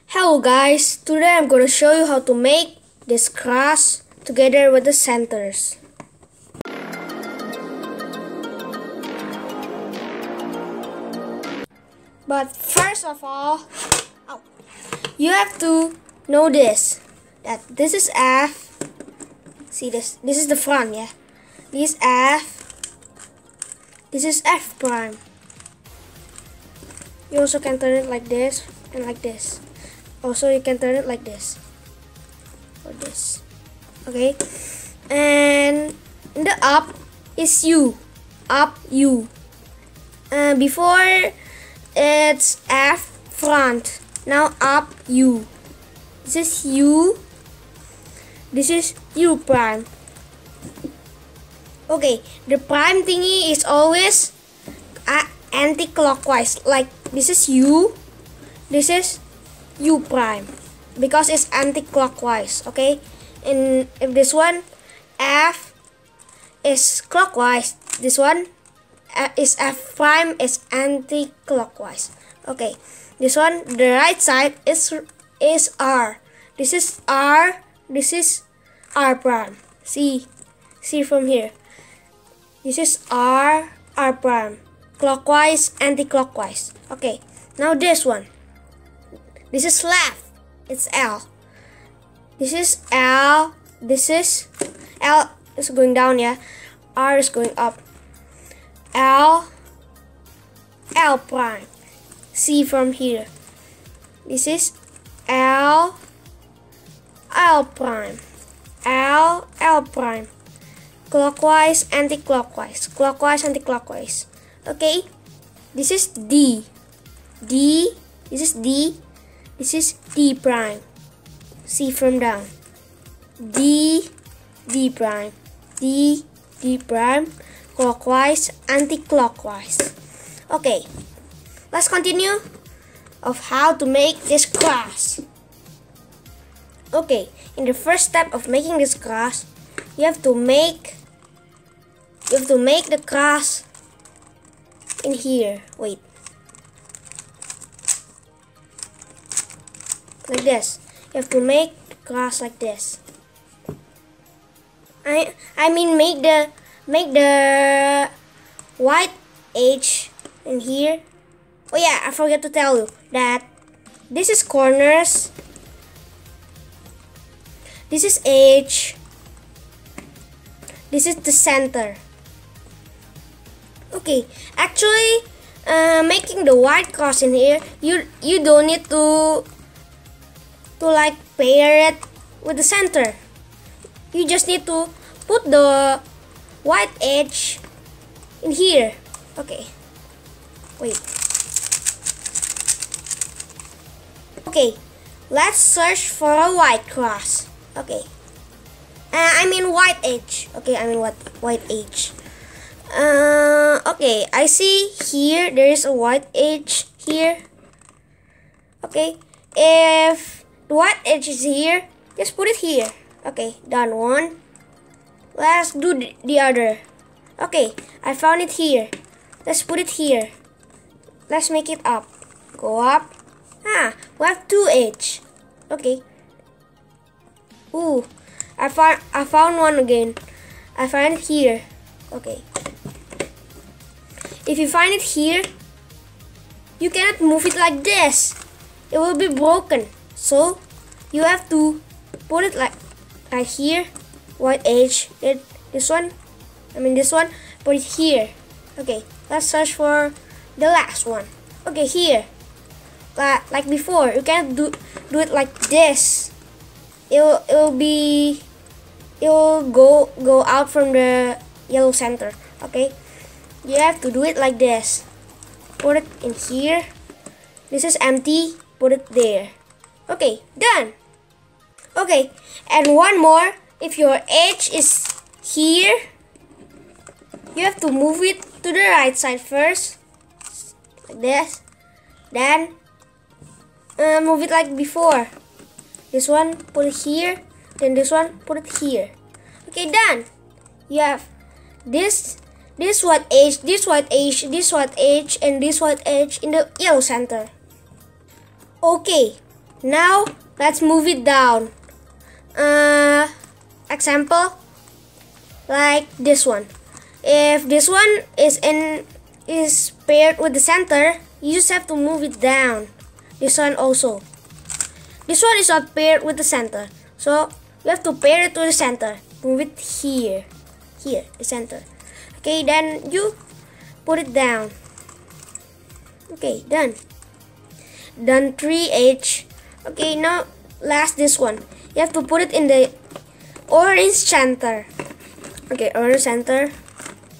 Hello guys, today I'm going to show you how to make this cross together with the centers. But first of all, you have to know this, that this is F. See this is the front, yeah? This is F. This is F prime. You also can turn it like this and like this. Also, you can turn it like this or this. Okay, and the up is U. Up U. Before it's F front. Now up U. This is U. This is U prime. Okay, the prime thingy is always anti-clockwise. Like this is U. This is U prime because it's anti-clockwise. Okay, and if this one F is clockwise, this one is F prime is anti-clockwise. Okay, this one, the right side is R. This is R. This is R prime. See from here. This is R prime. Clockwise, anti-clockwise. Okay, now this one. This is left. It's L. This is L. This is L is going down, yeah. R is going up. L prime. See from here. This is L prime. L prime. Clockwise, anti-clockwise. Clockwise, anti-clockwise. Okay. This is D. D. This is D. This is D prime. See from down. D prime. D prime. Clockwise, anti-clockwise. Okay. Let's continue of how to make this cross. Okay. In the first step of making this cross, you have to make the cross in here. Wait. Like this. You have to make the cross like this. I mean make the white edge in here. Oh yeah, I forgot to tell you that this is corners. This is edge. This is the center. Okay, actually making the white cross in here, you don't need to like pair it with the center. You just need to put the white edge in here. Okay, wait. Okay, let's search for a white cross. Okay, I mean white edge. Okay, I mean what white edge. Okay, I see here there is a white edge here. Okay, if the white edge is here, just put it here. Okay, done one. Let's do the other. Okay, I found it here. Let's put it here. Let's make it up. Go up. We have two edge. Okay. Ooh, I found one again. I find it here. Okay. If you find it here, you cannot move it like this. It will be broken. So you have to put it like right here. White edge. This one. Put it here. Okay. Let's search for the last one. Okay, here. Like before, you can't do it like this. It will go out from the yellow center. Okay, you have to do it like this. Put it in here. This is empty. Put it there. Okay, done. Okay, and one more. If your edge is here, you have to move it to the right side first, like this. Then move it like before. This one, put it here. Then this one, put it here. Okay, done. You have this white edge, this white edge, this white edge, and this white edge in the yellow center. Okay, Now let's move it down. Example like this one. If this one is paired with the center, you just have to move it down. This one also. This one is not paired with the center, so you have to pair it to the center. Move it here, the center. Okay, then you put it down. Okay, done. Done 3H. Okay, now last this one. You have to put it in the orange center. Okay, orange center.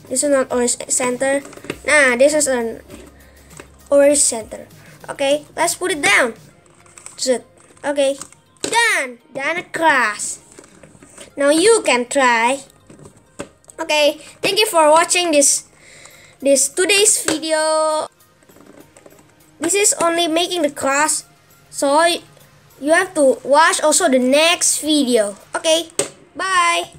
This is not orange center. Nah, this is an orange center. Okay, let's put it down. Okay, done. Done across. Now you can try. Okay, thank you for watching this today's video. This is only making the cross, so you have to watch also the next video. Okay, bye.